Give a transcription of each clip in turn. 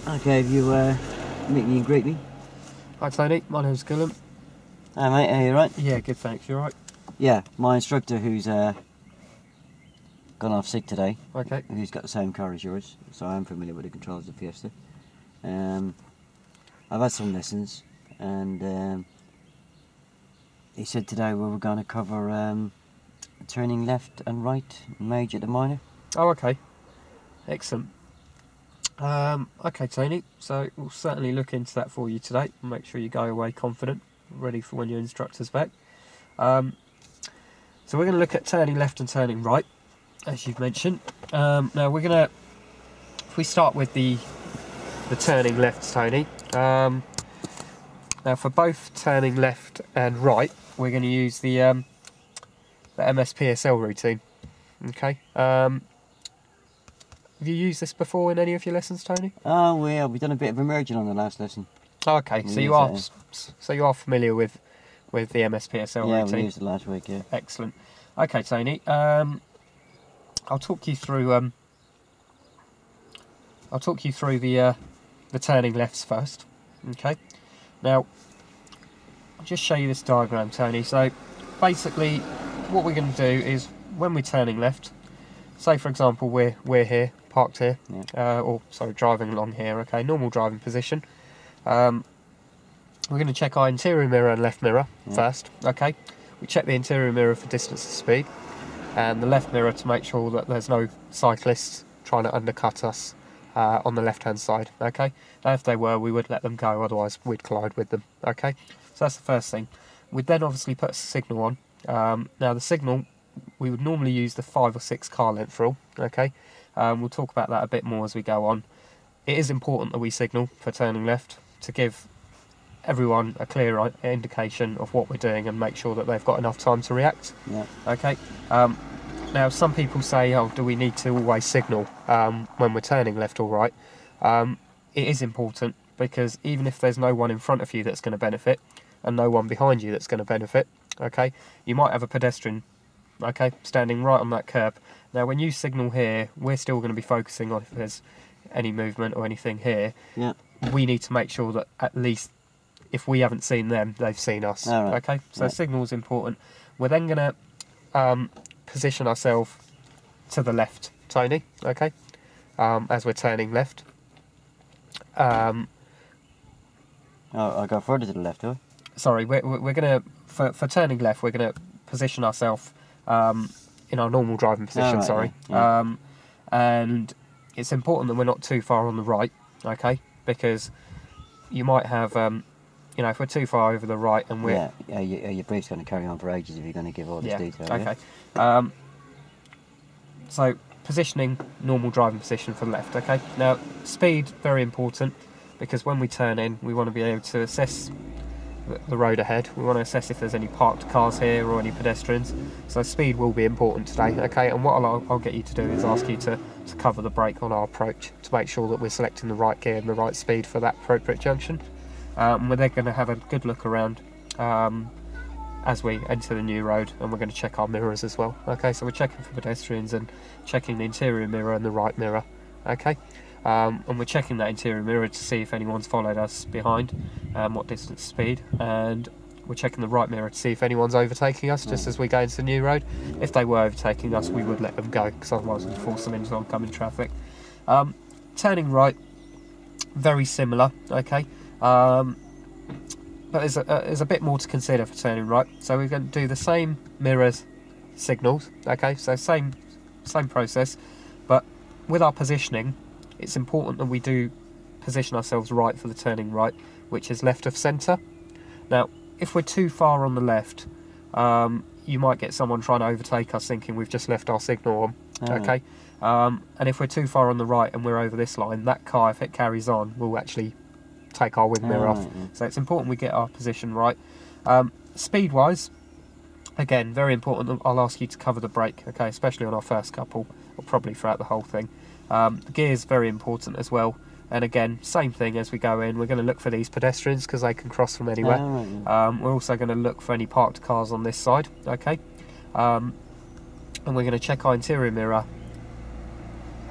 Okay, have you meet me and greet me? Hi Tony, my name's Goulam. Hi mate, are you right? Yeah, good thanks, you alright? Yeah, my instructor who's gone off sick today, Okay. who's got the same car as yours, so I'm familiar with the controls of the Fiesta. I've had some lessons, and he said today we were going to cover turning left and right, major to minor. Oh, okay. Excellent. Okay Tony, so we'll certainly look into that for you today and make sure you go away confident, ready for when your instructor's back. So we're going to look at turning left and turning right, as you've mentioned. Now we're going to, if we start with the turning left, Tony. Now for both turning left and right, we're going to use the MSPSL routine. Okay. Have you used this before in any of your lessons, Tony? Oh well, we've done a bit of immersion on the last lesson. Oh, okay, so you are familiar with the MSPSL routine. Yeah, we used it last week. Yeah. Excellent. Okay, Tony. I'll talk you through. I'll talk you through the turning lefts first. Okay. Now, I'll just show you this diagram, Tony. So, basically, what we're going to do is when we're turning left. Say, for example, we're here, parked here, or sorry, driving along here. Okay, normal driving position. We're going to check our interior mirror and left mirror first. Okay, we check the interior mirror for distance and speed, and the left mirror to make sure that there's no cyclists trying to undercut us on the left-hand side. Okay, now if they were, we would let them go. Otherwise, we'd collide with them. Okay, so that's the first thing. We'd then obviously put a signal on. Now the signal, we would normally use the 5 or 6 car length rule. Okay, we'll talk about that a bit more as we go on. It is important that we signal for turning left to give everyone a clear indication of what we're doing and make sure that they've got enough time to react. Yeah. Okay. Now some people say, oh, do we need to always signal when we're turning left or right? It is important, because even if there's no one in front of you that's going to benefit and no one behind you that's going to benefit, okay, you might have a pedestrian, okay, standing right on that curb. Now when you signal here, we're still going to be focusing on if there's any movement or anything here. Yeah. We need to make sure that at least if we haven't seen them, they've seen us. Right. Okay, so signal is important. We're then going to position ourselves to the left, Tony, okay, as we're turning left. Oh, I go further to the left, do I? Sorry, we're going to, for turning left, we're going to position ourselves in our normal driving position, and it's important that we're not too far on the right, okay, because you might have, you know, if we're too far over the right and we're... your brief's going to carry on for ages if you're going to give all this detail. Okay. So, positioning, normal driving position for the left, okay? Now, speed, very important, because when we turn in, we want to be able to assess the road ahead. We want to assess if there's any parked cars here or any pedestrians. So speed will be important today, okay? And what I'll get you to do is ask you to cover the brake on our approach to make sure that we're selecting the right gear and the right speed for that appropriate junction. We're then going to have a good look around as we enter the new road, and we're going to check our mirrors as well. Okay, so we're checking for pedestrians and checking the interior mirror and the right mirror. Okay, and we're checking that interior mirror to see if anyone's followed us behind, what distance, speed, and we're checking the right mirror to see if anyone's overtaking us just as we go into the new road. If they were overtaking us, we would let them go, because otherwise we'd force them into oncoming traffic. Turning right, very similar, okay, but there's a bit more to consider for turning right. So we're going to do the same mirrors, signals, okay, so same process, but with our positioning, it's important that we do position ourselves right for the turning right, which is left of centre. Now, if we're too far on the left, you might get someone trying to overtake us thinking we've just left our signal on, okay? And if we're too far on the right and we're over this line, that car, if it carries on, will actually take our wind mirror off. So it's important we get our position right. Speed-wise, again, very important. I'll ask you to cover the brake, okay, especially on our first couple, or probably throughout the whole thing. The gear's very important as well. And again, same thing as we go in. We're going to look for these pedestrians because they can cross from anywhere. We're also going to look for any parked cars on this side, okay? And we're going to check our interior mirror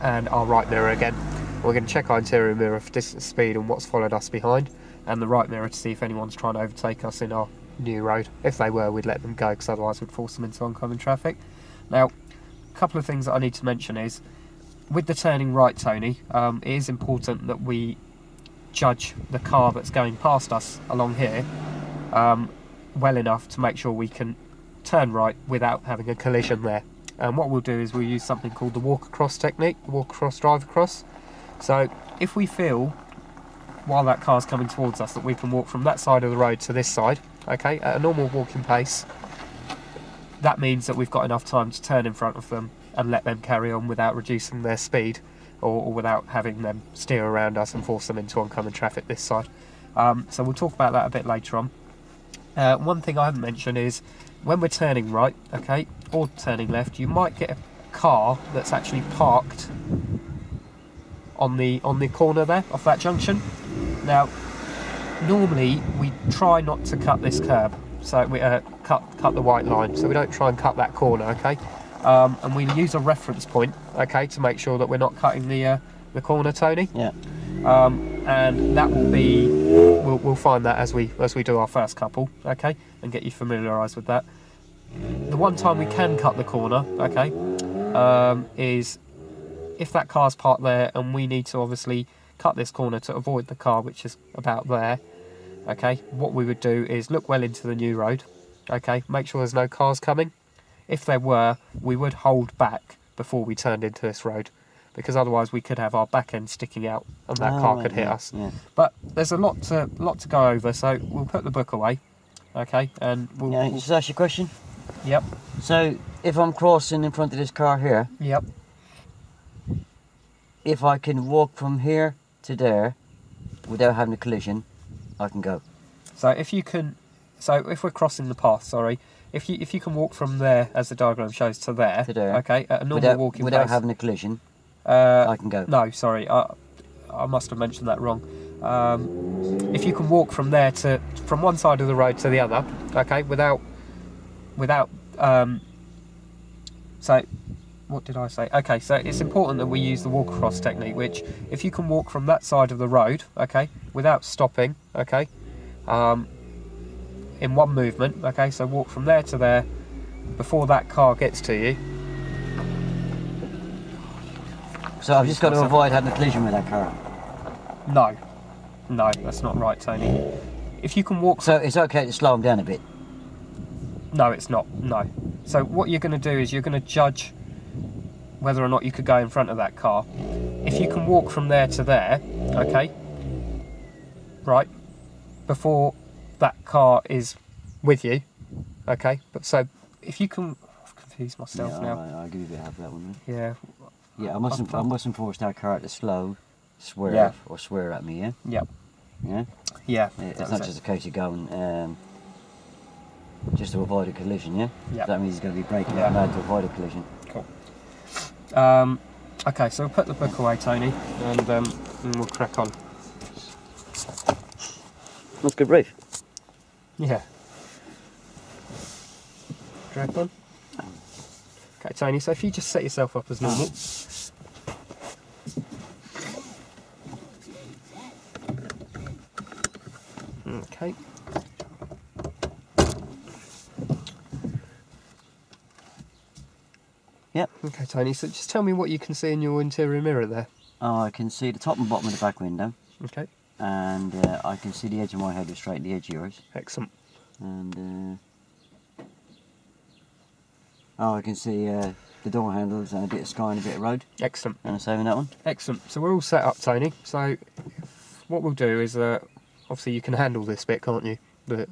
and our right mirror again. We're going to check our interior mirror for distance, speed and what's followed us behind, and the right mirror to see if anyone's trying to overtake us in our new road. If they were, we'd let them go, because otherwise we'd force them into oncoming traffic. Now, a couple of things that I need to mention is, with the turning right, Tony, it is important that we judge the car that's going past us along here well enough to make sure we can turn right without having a collision there. And what we'll do is we'll use something called the walk across technique, walk across, drive across. So if we feel, while that car's coming towards us, that we can walk from that side of the road to this side, okay, at a normal walking pace, that means that we've got enough time to turn in front of them and let them carry on without reducing their speed, or without having them steer around us and force them into oncoming traffic this side. So we'll talk about that a bit later on. One thing I haven't mentioned is, when we're turning right, okay, or turning left, you might get a car that's actually parked on the corner there, off that junction. Now, normally we try not to cut this curb, so we cut the white line, so we don't try and cut that corner, okay. And we use a reference point, okay, to make sure that we're not cutting the corner, Tony. Yeah. And that will be, we'll find that as we do our first couple, okay, and get you familiarised with that. The one time we can cut the corner, okay, is if that car's parked there and we need to obviously cut this corner to avoid the car, which is about there, okay. What we would do is look well into the new road, okay, make sure there's no cars coming. If there were, we would hold back before we turned into this road, because otherwise we could have our back end sticking out and that car could hit us. Yeah. But there's a lot to go over, so we'll put the book away, okay, and we'll Just ask you a question. Yep. So if I'm crossing in front of this car here, yep, if I can walk from here to there without having a collision, I can go. So if we're crossing the path, sorry, if you can walk from there, as the diagram shows, to there, okay, at a normal walking without pace, having a collision, I can go. No, sorry, I must have mentioned that wrong. If you can walk from there from one side of the road to the other, okay, without so what did I say? Okay, so it's important that we use the walk across technique, which, if you can walk from that side of the road, okay, without stopping, okay, in one movement, okay, so walk from there to there before that car gets to you. So I've just got to avoid having a collision with that car? No, that's not right, Tony. If you can walk... So it's okay to slow them down a bit? No, it's not, no. So what you're going to do is you're going to judge whether or not you could go in front of that car. If you can walk from there to there, okay, right, before that car is with you, okay, but so if you can... I've confused myself now. I'll give you a bit of help for that one. Yeah. Yeah, I mustn't force that car to swerve or swear at me, yeah? Yep. Yeah? Yeah. It's not just a case of going just to avoid a collision, yeah? Yep. That means he's going to be braking out loud to avoid a collision. Cool. Okay, so we'll put the book away, Tony, and we'll crack on. That's good brief. Yeah. Crack on. Okay, Tony, so if you just set yourself up as normal. Okay. Yep. Okay, Tony, so just tell me what you can see in your interior mirror there. Oh, I can see the top and bottom of the back window. Okay. And I can see the edge of my head is straight at the edge of yours. Excellent. And I can see the door handles and a bit of sky and a bit of road. Excellent. And I'm saving that one. Excellent. So we're all set up, Tony. So what we'll do is, obviously you can handle this bit, can't you? The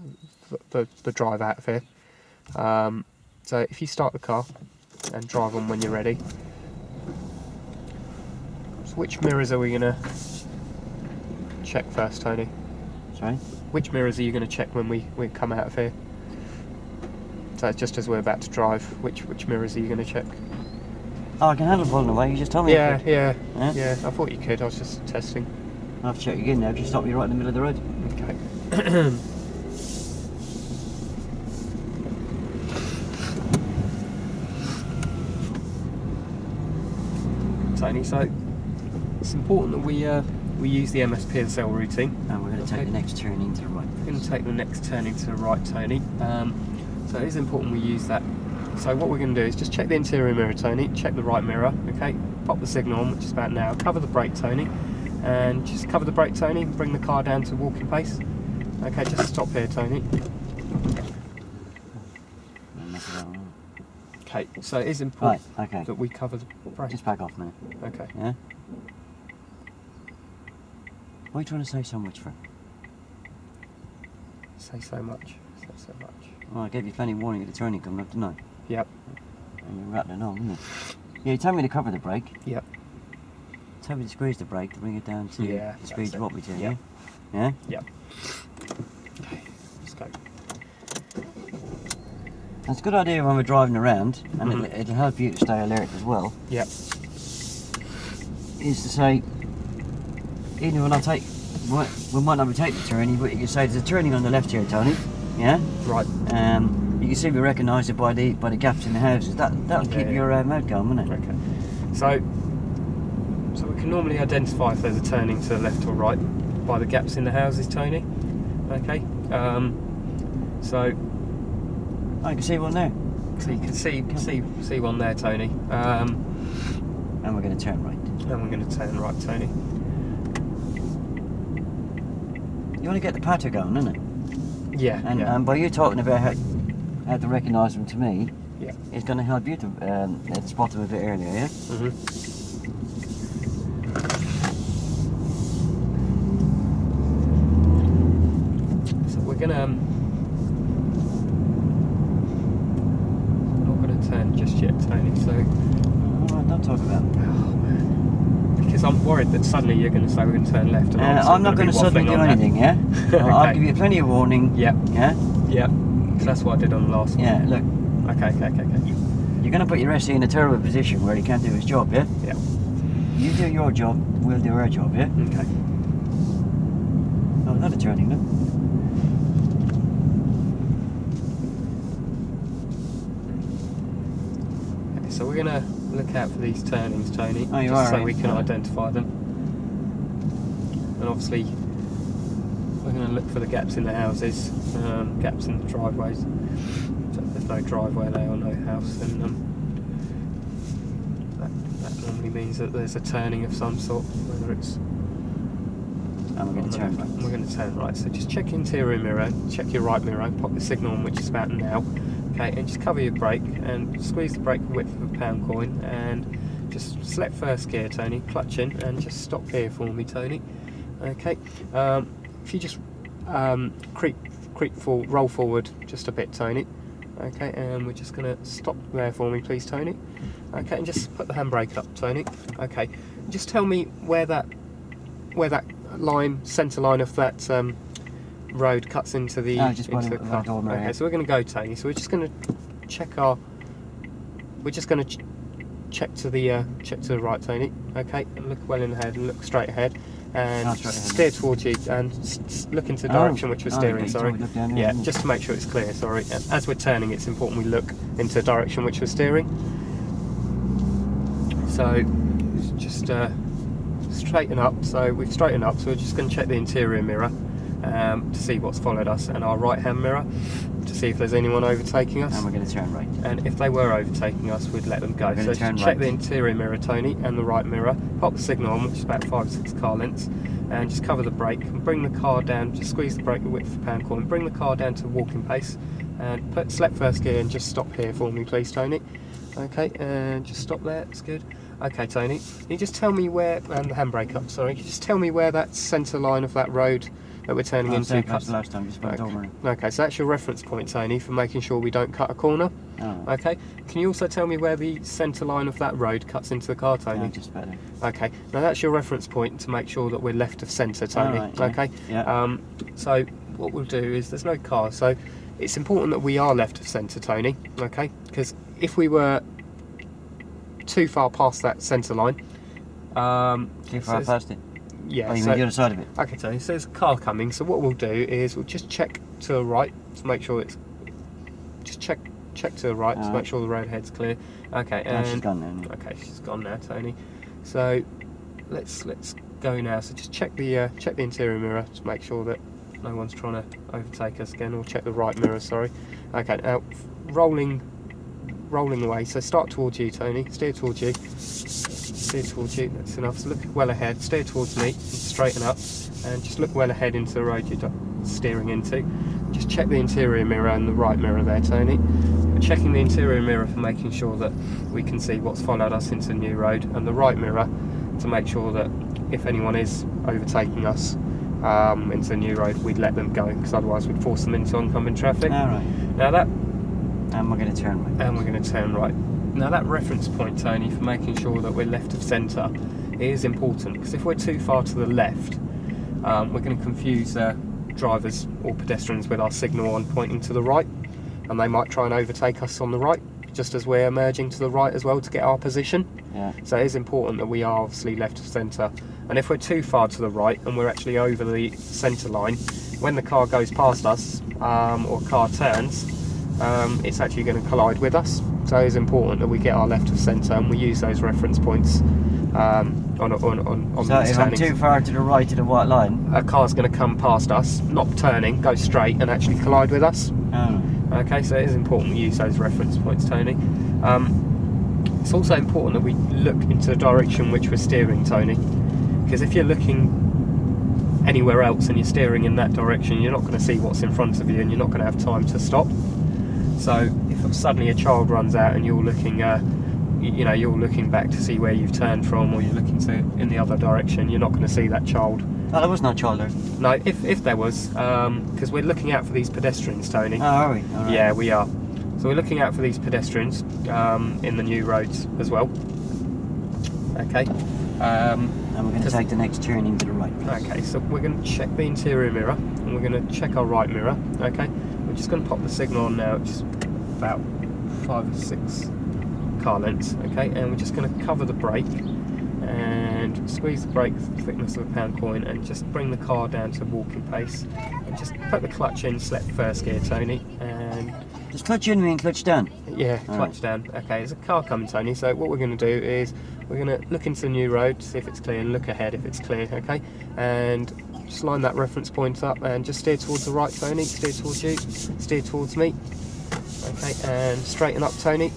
drive out of here. So if you start the car and drive on when you're ready. So which mirrors are we going to check first, Tony? Sorry? Which mirrors are you going to check when we come out of here? So just as we're about to drive, which mirrors are you going to check? Oh, I can handle pulling away, you just told me. Yeah, I thought you could, I was just testing. I'll have to check again now, just stop you right in the middle of the road. Okay. Tony, so it's important that we use the MSPSL routing. And we're going to take the next turning to the right. We're going to take the next turning to the right, Tony. So it is important we use that. So what we're going to do is just check the interior mirror, Tony, check the right mirror, okay, pop the signal on, which is about now, cover the brake, Tony, and just cover the brake, Tony, and bring the car down to walking pace. Okay, just stop here, Tony. Okay, so it is important that we cover the brake. Just back off a minute. Okay. Yeah? What are you trying to say so much for? Say so much. Say so much. Well, I gave you plenty of warning at the turning coming up, didn't I? Yep. And you're rattling on, isn't it? Yeah, you told me to cover the brake. Yep. Tell me to squeeze the brake to bring it down to the speed you want me to, yep. Yeah? Yep. Okay, let's go. That's a good idea when we're driving around, and it'll help you to stay alert as well. Yep. Is to say, even when we might not be taking the turning, but you can say there's a turning on the left here, Tony. Yeah. Right. You can see we recognise it by the gaps in the houses. That'll keep your mouth going, won't it? Okay. So we can normally identify if there's a turning to the left or right by the gaps in the houses, Tony. Okay. So. I can see one there. So you can see one there, Tony. And we're going to turn right. And we're going to turn right, Tony. You want to get the patter going, isn't it? Yeah. And by you talking about how to recognise them to me, yeah, it's going to help you to spot them a bit earlier, yeah? So we're going to... turn just yet, Tony, so... Alright, don't talk about it. Oh, man. Because I'm worried that suddenly you're going to say we're going to turn left and I'm not going to suddenly do anything, yeah? Okay. I'll give you plenty of warning. Yep. Yeah? Yep. Because that's what I did on the last one. Yeah, look. Okay. You're going to put your SE in a terrible position where he can't do his job, yeah? Yeah. You do your job, we'll do our job, yeah? Okay. Oh, another turning, look. So we're going to look out for these turnings, Tony, so we can identify them. And obviously we're going to look for the gaps in the houses, gaps in the driveways. So if there's no driveway there or no house, then that normally means that there's a turning of some sort, whether it's... And we're going to turn right. We're going to turn right, so just check your interior mirror, check your right mirror, pop the signal on, which is about now. Okay, and just cover your brake and squeeze the brake width of a £1 coin and just select first gear, Tony, clutch in and just stop here for me, Tony. Okay, if you just roll forward just a bit, Tony. Okay, and we're just going to stop there for me, please, Tony. Okay, and just put the handbrake up, Tony. Okay, just tell me where that line, centre line of that road cuts into the car. Okay, so we're going to go, Tony. So we're just going to check check to the right, Tony. Okay, and look well in ahead and look straight ahead and steer towards you and look into the direction which we're steering. Sorry, yeah, just to make sure it's clear. Sorry, as we're turning, it's important we look into the direction which we're steering. So just straighten up. So we've straightened up. So we're just going to check the interior mirror to see what's followed us, and our right hand mirror to see if there's anyone overtaking us. And we're going to turn right. And if they were overtaking us, we'd let them go. So just check the interior mirror, Tony, and the right mirror. Pop the signal on, which is about 5 or 6 car lengths, and just cover the brake and bring the car down. Just squeeze the brake width of £1 coin. Bring the car down to walking pace, and select first gear and just stop here for me, please, Tony. Okay, and just stop there. That's good. Okay, Tony, can you just tell me where, and the handbrake up, sorry, can you just tell me where that centre line of that road that we're turning into cuts? Last time, just okay, so that's your reference point, Tony, for making sure we don't cut a corner. Oh. Okay, can you also tell me where the centre line of that road cuts into the car, Tony? Yeah, just better. Okay, now that's your reference point to make sure that we're left of centre, Tony. Right, yeah. Okay, yeah. So what we'll do is, there's no car, so it's important that we are left of centre, Tony, okay, because if we were too far past that centre line. Too far past it? Yeah. Oh, you mean the other side of it? Okay, Tony, so there's a car coming, so what we'll do is we'll just check to the right to make sure it's... Just check to the right to make sure the road head's clear. Okay, and... she's gone now. Okay, she's gone now, Tony. So, let's go now. So just check the interior mirror to make sure that no one's trying to overtake us again, or check the right mirror, sorry. Okay, now rolling away. So start towards you, Tony. Steer towards you. Steer towards you. That's enough. So look well ahead. Steer towards me. And straighten up, and just look well ahead into the road you're steering into. Just check the interior mirror and the right mirror there, Tony. We're checking the interior mirror for making sure that we can see what's followed us into the new road, and the right mirror to make sure that if anyone is overtaking us into the new road, we'd let them go, because otherwise we'd force them into oncoming traffic. Alright. Now that... And we're going to turn right. And we're going to turn right. Now that reference point, Tony, for making sure that we're left of centre, is important, because if we're too far to the left, we're going to confuse drivers or pedestrians with our signal on pointing to the right, and they might try and overtake us on the right, just as we're merging to the right as well to get our position. Yeah. So it is important that we are obviously left of centre, and if we're too far to the right and we're actually over the centre line, when the car goes past us or car turns, it's actually going to collide with us. So it is important that we get our left of centre, and we use those reference points on so if I'm too far to the right of the white line, a car's going to come past us, not turning, go straight and actually collide with us. Okay, so it is important we use those reference points, Tony. It's also important that we look into the direction which we're steering, Tony, because if you're looking anywhere else and you're steering in that direction, you're not going to see what's in front of you, and you're not going to have time to stop. So if suddenly a child runs out and you're looking you're looking back to see where you've turned from, or you're looking in the other direction, you're not going to see that child. Oh, there was no child there? No, if there was, because we're looking out for these pedestrians, Tony. Oh, are we? All right. Yeah, we are. So we're looking out for these pedestrians in the new roads as well. Okay. And we're going to take the next turning to the right. Okay, so we're going to check the interior mirror, and we're going to check our right mirror. Okay, we're just going to pop the signal on now, which is about 5 or 6 car lengths. Okay, and we're just going to cover the brake and squeeze the brake thickness of a pound coin, and just bring the car down to walking pace, and just put the clutch in, select first gear, Tony, and just clutch in and clutch down. Yeah, clutch down. Okay, there's a car coming, Tony, so what we're going to do is we're going to look into the new road, see if it's clear, and look ahead if it's clear. Okay, and just line that reference point up and just steer towards the right, Tony. Steer towards you, steer towards me. Okay, and straighten up, Tony.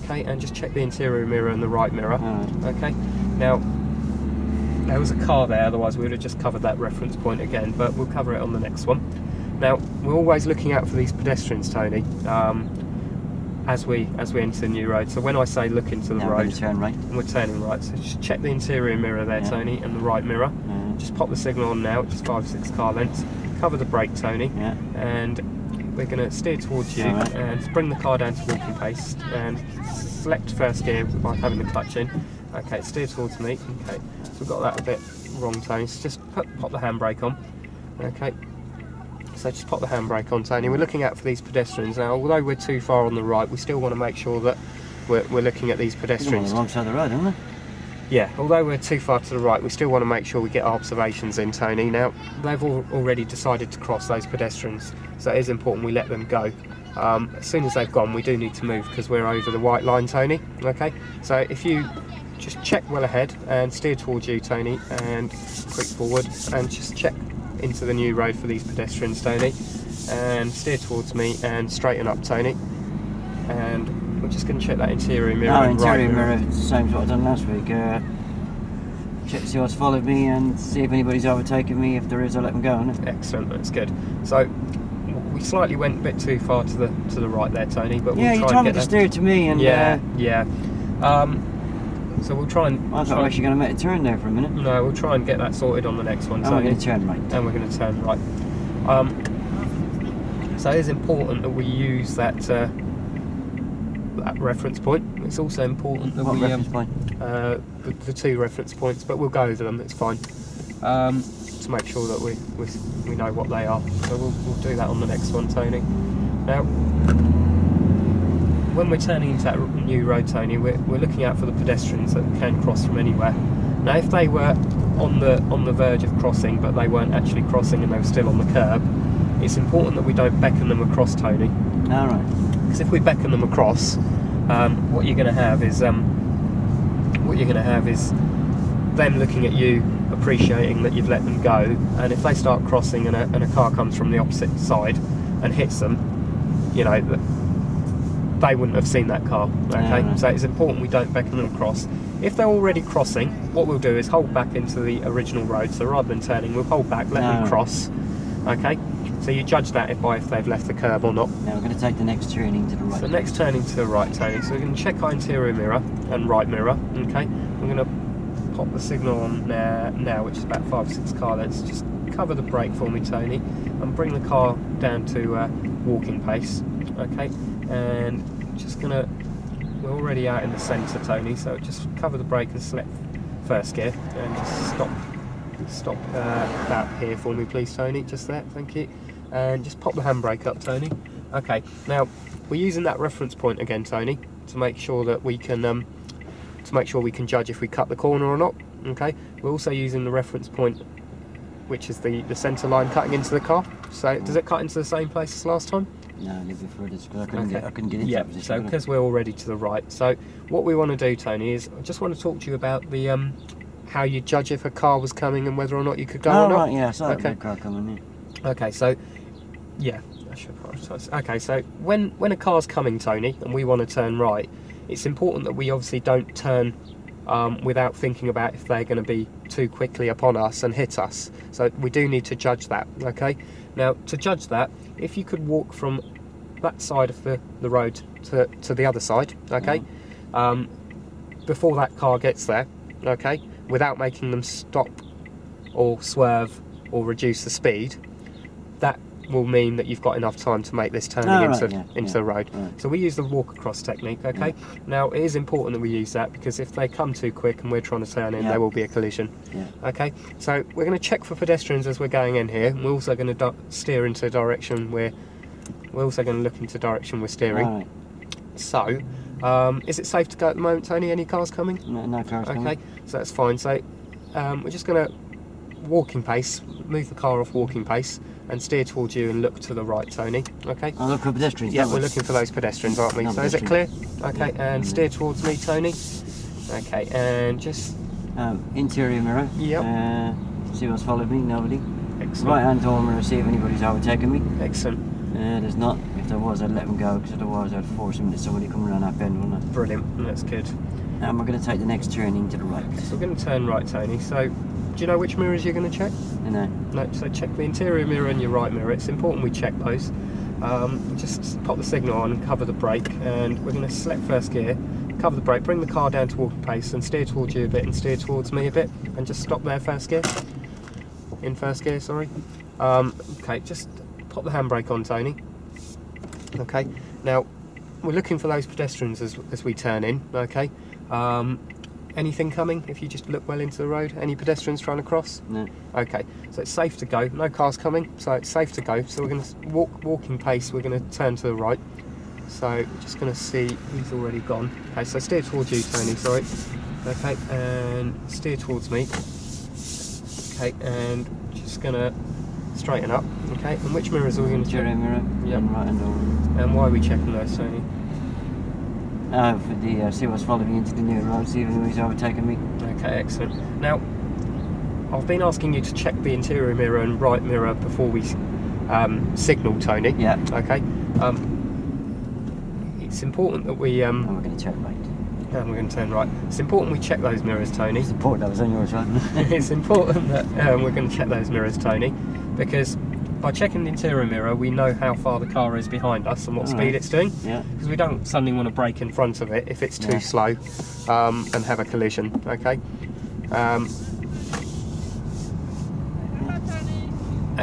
Okay, and just check the interior mirror and the right mirror. Okay, now there was a car there, otherwise we would have just covered that reference point again, but we'll cover it on the next one. Now we're always looking out for these pedestrians, Tony, as we enter the new road. So when I say look into the road, turn right. and we're turning right, so just check the interior mirror there, Tony, and the right mirror. Just pop the signal on now, which is 5 or 6 car lengths. Cover the brake, Tony, and we're going to steer towards you and bring the car down to walking pace, and select first gear by having the clutch in. Okay, steer towards me. Okay, so we've got that a bit wrong, Tony, so just pop the handbrake on. Okay, so just pop the handbrake on, Tony. We're looking out for these pedestrians now. Although we're too far on the right, we still want to make sure that we're looking at these pedestrians. On the wrong side of the road, aren't we? Yeah, although we're too far to the right, we still want to make sure we get our observations in, Tony. Now, they've already decided to cross those pedestrians, so it is important we let them go. As soon as they've gone, we do need to move because we're over the white line, Tony. Okay, so if you just check well ahead and steer towards you, Tony, and quick forward, and just check into the new road for these pedestrians, Tony, and steer towards me and straighten up, Tony, and we're just going to check that interior mirror. Oh, interior mirror, it's the same as what I done last week. Check to see what's followed me and see if anybody's overtaken me. If there is, I'll let them go. Isn't it? Excellent, that's good. So we slightly went a bit too far to the right there, Tony, but we'll try and get you told me to steer to me, and so we'll try and. I thought I was actually going to make a turn there for a minute. No, we'll try and get that sorted on the next one. And we're going to turn right. And we're going to turn right. So it is important that we use that reference point. It's also important that we reference point? The 2 reference points, but we'll go over them. It's fine. To make sure that we know what they are. So we'll do that on the next one, Tony. Now, when we're turning into that new road, Tony, we're looking out for the pedestrians that can cross from anywhere. Now, if they were on the verge of crossing, but they weren't actually crossing and they were still on the curb, it's important that we don't beckon them across, Tony. All right. Because if we beckon them across, what you're going to have is them looking at you, appreciating that you've let them go, and if they start crossing and a car comes from the opposite side and hits them, you know, they wouldn't have seen that car, okay? No. So it's important we don't beckon them across. If they're already crossing, what we'll do is hold back into the original road, so rather than turning, we'll hold back, let them cross, okay? So you judge that if they've left the curb or not. Now we're going to take the next turning to the right. So next turning to the right, Tony. So we're going to check our interior mirror and right mirror, okay? We're going to pop the signal on now, which is about 5 or 6 car lengths. Just cover the brake for me, Tony, and bring the car down to walking pace, okay? And just going to, we're already out in the centre, Tony, so just cover the brake and select first gear, and just stop about here for me, please, Tony, just there, thank you. And just pop the handbrake up, Tony. Okay, now we're using that reference point again, Tony, to make sure that we can judge if we cut the corner or not. Okay, we're also using the reference point, which is the centre line cutting into the car. So does it cut into the same place as last time? No, a little bit further, because I couldn't get into yeah, that position. so because we're already to the right. So what we want to do, Tony, is I just want to talk to you about the how you judge if a car was coming and whether or not you could go or not. Right, yeah, I saw that car coming in. Okay, so yeah, I should prioritise. Okay, so when a car's coming, Tony, and we want to turn right, it's important that we obviously don't turn without thinking about if they're going to be too quickly upon us and hit us. So we do need to judge that, okay? Now, to judge that, if you could walk from that side of the road to the other side, okay, before that car gets there, okay, without making them stop or swerve or reduce the speed, that will mean that you've got enough time to make this turning into the road. Right. So we use the walk across technique, okay? Yeah. Now, it is important that we use that, because if they come too quick and we're trying to turn in, there will be a collision. Yeah. Okay, so we're going to check for pedestrians as we're going in here. We're also going to steer into a direction we're also going to look into the direction we're steering. Right. So, is it safe to go at the moment, Tony? Any cars coming? No cars coming. Okay, so that's fine. So we're just going to walking pace, move the car off walking pace, and steer towards you and look to the right, Tony. Okay. I'll look for pedestrians. Yeah, we're looking for those pedestrians, aren't we? So is it clear? Okay, and steer towards me, Tony. Okay, and just interior mirror. Yep. See what's followed me. Nobody. Excellent. Right hand door mirror. See if anybody's overtaken me. Excellent. There's not. If there was, I'd let them go, because otherwise I'd force them into somebody coming around that bend, wouldn't I? Brilliant. That's good. And we're going to take the next turning to the right. So we're going to turn right, Tony. So, do you know which mirrors you're going to check? No. No. So check the interior mirror and your right mirror. It's important we check those. Just pop the signal on and cover the brake, and we're going to select first gear, cover the brake, bring the car down to walking pace, and steer towards you a bit and steer towards me a bit, and just stop there, first gear. In first gear, sorry. Okay, just pop the handbrake on, Tony. Okay. Now we're looking for those pedestrians as we turn in. Okay. Anything coming? If you just look well into the road, any pedestrians trying to cross? No. Okay, so it's safe to go. No cars coming, so it's safe to go. So we're going to walking pace. We're going to turn to the right. So we're just going to see who's already gone. Okay, so steer towards you, Tony. Sorry. Okay, and steer towards me. Okay, and just going to straighten up. Okay, and which mirrors are we going to check? Interior mirror. Yep. And right hand door. And why are we checking those, Tony? For the see what's following me into the new road, see if anybody's overtaken me. Okay, excellent. Now, I've been asking you to check the interior mirror and right mirror before we signal, Tony. Yeah. Okay. It's important that we. And we're going to check right. And we're going to turn right. It's important we check those mirrors, Tony. It's important that was on your side. It's important that we're going to check those mirrors, Tony, because by checking the interior mirror, we know how far the car is behind us and what speed it's doing. Yeah. Because we don't suddenly want to brake in front of it if it's too slow and have a collision. Okay. And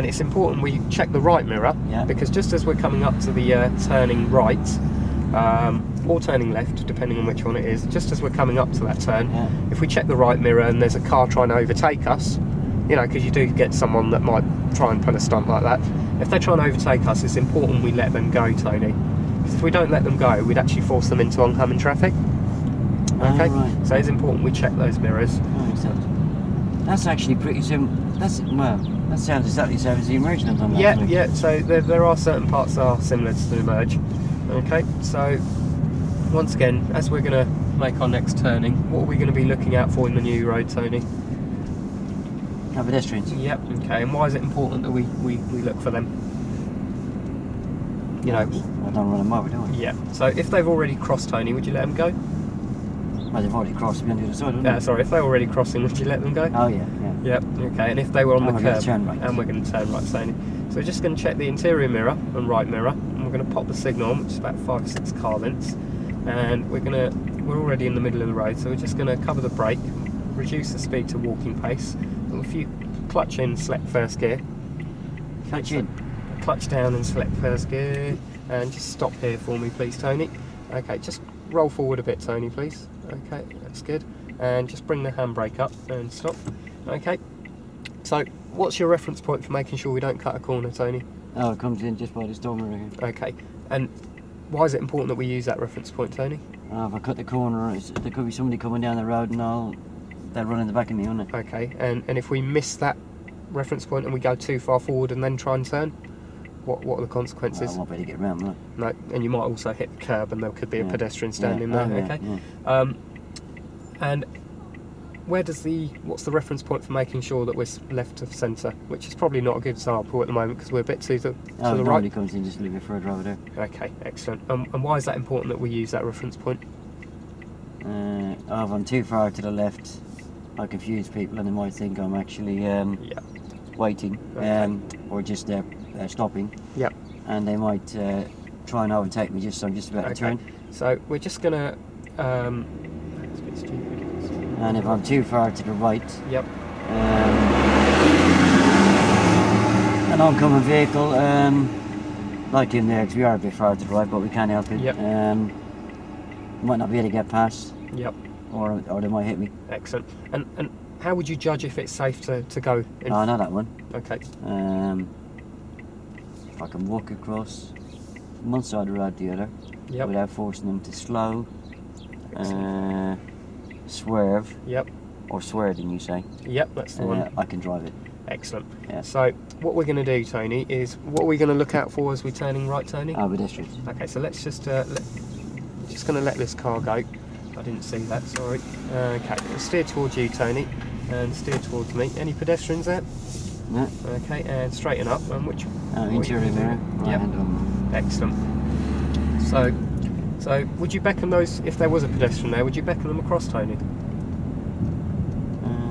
it's important we check the right mirror, because just as we're coming up to the turning right, or turning left, depending on which one it is, just as we're coming up to that turn, if we check the right mirror and there's a car trying to overtake us, you know, because you do get someone that might try and pull a stunt like that. If they're trying to overtake us, it's important we let them go, Tony. Because if we don't let them go, we'd actually force them into oncoming traffic. Okay, right. So it's important we check those mirrors. That's actually pretty simple. That sounds exactly the same as the emergent on that. Yeah. So there are certain parts that are similar to the emerge. Okay, so once again, as we're going to make our next turning, what are we going to be looking out for in the new road, Tony? No, pedestrians. Yep. Okay. And why is it important that we look for them? You know. I don't run them over, do I? Yeah. So if they've already crossed, Tony, would you let them go? Well, they've already crossed me on the other side, haven't they? Sorry, if they were already crossing, would you let them go? Oh yeah, yeah. Yep. Okay. And if they were on the we're gonna curb, turn right. and we're going to turn right, Tony. So we're just going to check the interior mirror and right mirror, and we're going to pop the signal on, which is about 5 or 6 car lengths, and we're already in the middle of the road, so we're just going to cover the brake, reduce the speed to walking pace. And if you clutch in, select first gear. Clutch in. Clutch down and select first gear, and just stop here for me, please, Tony. Okay, just roll forward a bit, Tony, please. Okay, that's good. And just bring the handbrake up and stop. Okay. So, what's your reference point for making sure we don't cut a corner, Tony? Oh, it comes in just by the store mirror here. Okay. And why is it important that we use that reference point, Tony? If I cut the corner, there could be somebody coming down the road and they'll run in the back of me, won't they? Okay. And if we miss that reference point and we go too far forward and then try and turn, what are the consequences? I won't be able to get around, will I? No. And you might also hit the curb and there could be a pedestrian standing yeah. there. Oh, okay. Yeah. And what's the reference point for making sure that we're left of centre? Which is probably not a good example at the moment because we're a bit to the right. Nobody comes in, just a little bit further over there. Okay, excellent. And why is that important that we use that reference point? If I'm too far to the left, I confuse people and they might think I'm actually waiting, or just stopping. Yep. And they might try and overtake me just so I'm just about to turn. So we're just gonna. That's a bit stupid. And if I'm too far to the right, yep. An oncoming vehicle, like in there, because we are a bit far to the right, but we can't help it. Yep. Might not be able to get past. Yep. Or they might hit me. Excellent. And how would you judge if it's safe to go? Oh, I know that one. Okay. If I can walk across one side of the road to the other, yep, without forcing them to slow, swerve, yep, or swerving, you say? Yep, that's the one. I can drive it. Excellent. Yeah. So what we're going to do, Tony, is what are we going to look out for as we're turning right, Tony? Pedestrians. Okay, so let's just just going to let this car go. I didn't see that, sorry. Okay, we'll steer towards you, Tony, and steer towards me. Any pedestrians there? No. Okay, and straighten up. And which? Interior mirror. Yep. Excellent. So would you beckon those, if there was a pedestrian there, would you beckon them across, Tony?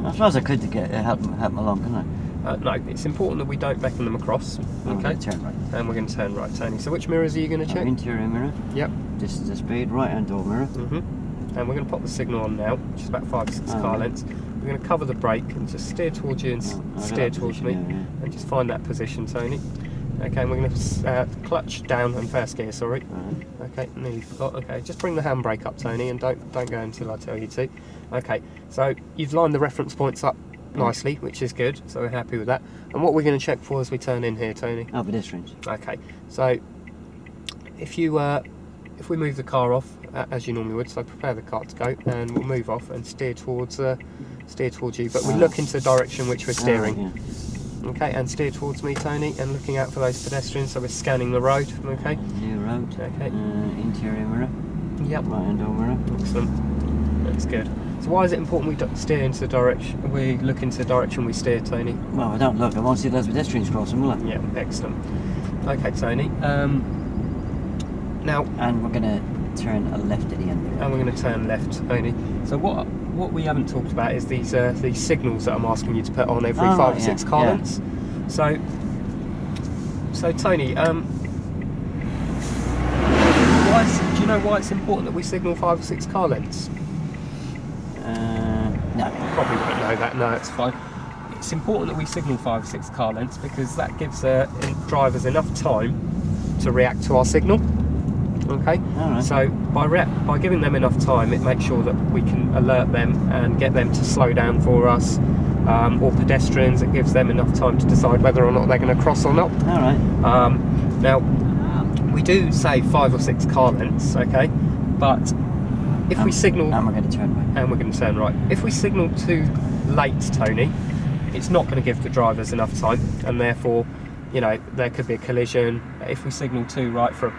I suppose I could to get help them along, couldn't I? No, it's important that we don't beckon them across. Okay. Turn right. And we're going to turn right, Tony. So which mirrors are you going to check? Interior mirror. Yep. This is the speed, right hand door mirror. And we're going to pop the signal on now, which is about 5 or 6 car lengths. We're going to cover the brake and just steer towards you and steer towards me, and just find that position, Tony. Okay, and we're going to clutch down and first gear, sorry. Okay, nearly forgot. Okay, just bring the handbrake up, Tony, and don't go until I tell you to. Okay, so you've lined the reference points up nicely, which is good, so we're happy with that. And what we're going to check for as we turn in here, Tony? Pedestrians. Okay, so if we move the car off as you normally would, so prepare the car to go, and we'll move off and steer towards you, but we look into the direction which we're steering. Okay, and steer towards me, Tony, and looking out for those pedestrians, so we're scanning the road. Okay. New road. Okay. Interior mirror. Yep. Right hand door mirror. Excellent. That's good. So why is it important we steer into the direction? We look into the direction we steer, Tony. Well, I don't look. I won't see those pedestrians crossing, will I? Yeah. Excellent. Okay, Tony. Now. And we're going to turn a left at the end there. And we're going to turn left, Tony. So what we haven't talked about is these signals that I'm asking you to put on every 5 or 6 car lengths. So Tony, do you know why it's important that we signal 5 or 6 car lengths? No. Probably won't know that. No, it's fine. It's important that we signal 5 or 6 car lengths because that gives drivers enough time to react to our signal. Okay, so by giving them enough time, it makes sure that we can alert them and get them to slow down for us, or pedestrians. It gives them enough time to decide whether or not they're going to cross or not. All right. Now, we do say 5 or 6 car lengths, okay, but if we signal, and we're going to turn right. And we're going to turn right. If we signal too late, Tony, it's not going to give the drivers enough time, and therefore, you know, there could be a collision. If we signal too late for a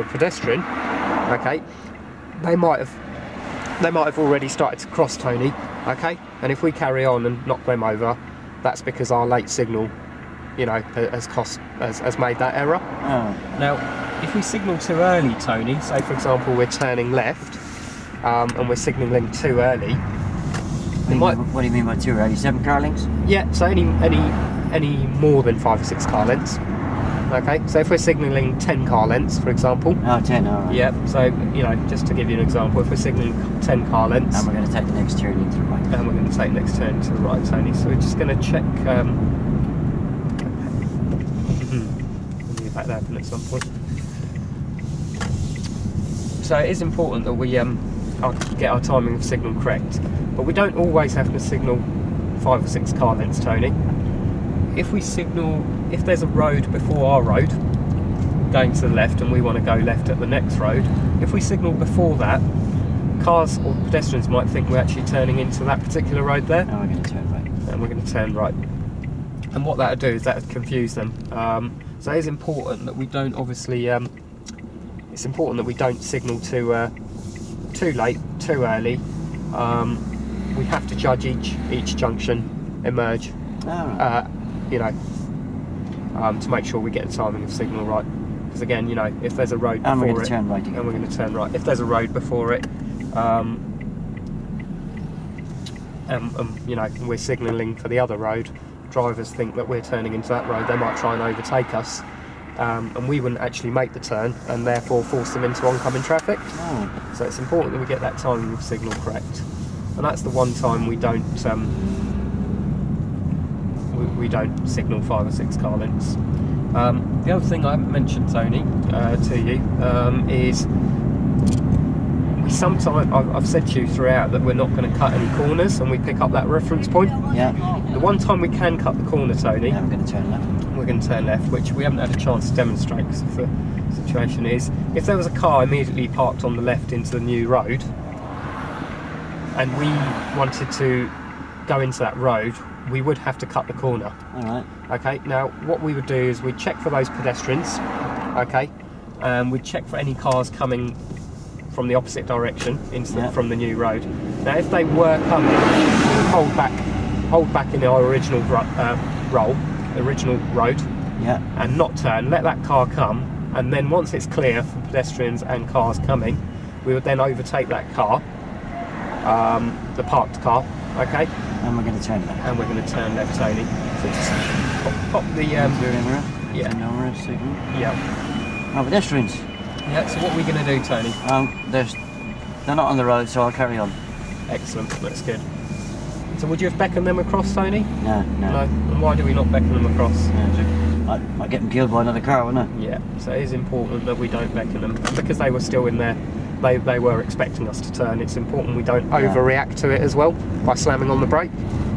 pedestrian, okay, they might have already started to cross, Tony, okay, And if we carry on and knock them over, that's because our late signal, you know, has made that error. Oh. Now, if we signal too early, Tony, say for example we're turning left, and we're signalling too early. What do you mean by too early? 7 car lengths? Yeah, so any more than 5 or 6 car lengths. Okay, so if we're signalling 10 car lengths, for example. Oh, 10, alright. Yeah, so, you know, just to give you an example, if we're signalling 10 car lengths. And we're going to take the next turn into the right. And we're going to take the next turn to the right, Tony. So we're just going to check. We'll leave that open at some point. So it is important that we get our timing of signal correct, but we don't always have to signal 5 or 6 car lengths, Tony. If we signal, if there's a road before our road going to the left and we want to go left at the next road, if we signal before that, cars or pedestrians might think we're actually turning into that particular road there. And we're going to turn right. And we're going to turn right. And what that'll do is that'll confuse them. So it is important that we don't, obviously, it's important that we don't signal too late, too early. We have to judge each junction emerge. Alright. You know, to make sure we get the timing of signal right. Because again, you know, if there's a road before And we're going it, to turn right again. and we're going to turn right. If there's a road before it, you know, we're signalling for the other road, drivers think that we're turning into that road. They might try and overtake us, and we wouldn't actually make the turn, and therefore force them into oncoming traffic. Oh. So it's important that we get that timing of signal correct, and that's the one time we don't signal 5 or 6 car lengths. The other thing I haven't mentioned, Tony, to you, is we sometimes, I've said to you throughout that we're not going to cut any corners, and we pick up that reference point. Yeah. The one time we can cut the corner, Tony, Yeah, we're going to turn left. we're going to turn left, which we haven't had a chance to demonstrate, because the situation is, if there was a car immediately parked on the left into the new road, and we wanted to go into that road, we would have to cut the corner. Alright. Okay, now what we would do is we'd check for those pedestrians, okay, and we'd check for any cars coming from the opposite direction into from the new road. Now if they were coming, we would hold back in our original original road, Yeah. and not turn, let that car come, and then once it's clear for pedestrians and cars coming, we would then overtake that car, the parked car, okay? And we're going to turn left. And we're going to turn left, Tony. So just pop the mirror. yeah. Mirror signal. Yeah. Oh, pedestrians. Yeah, so what are we going to do, Tony? They're not on the road, so I'll carry on. Excellent, that's good. So would you have beckoned them across, Tony? No. No. And why do we not beckon them across? I'd get them killed by another car, wouldn't I? Yeah, so it is important that we don't beckon them. And because they were still in there, they were expecting us to turn. It's important we don't overreact to it as well by slamming on the brake,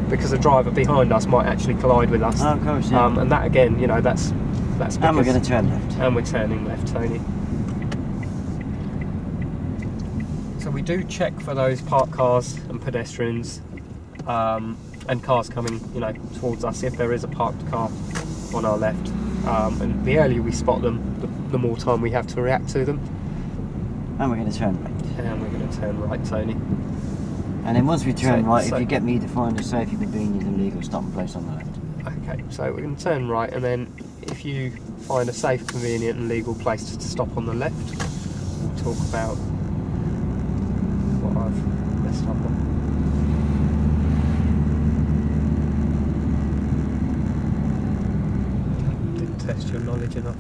because the driver behind us might actually collide with us. Oh, of course, yeah. And that again, you know, that's because... And we're going to turn left. And we're turning left, Tony. So we do check for those parked cars and pedestrians, and cars coming, you know, towards us if there is a parked car on our left. And the earlier we spot them, the more time we have to react to them. And we're going to turn right. And we're going to turn right, Tony. And then once we turn right, if you get me to find a safe, convenient and legal stopping place on the left. Okay, so we're going to turn right, and then if you find a safe, convenient and legal place to stop on the left, we'll talk about what I've messed up on. Didn't test your knowledge enough.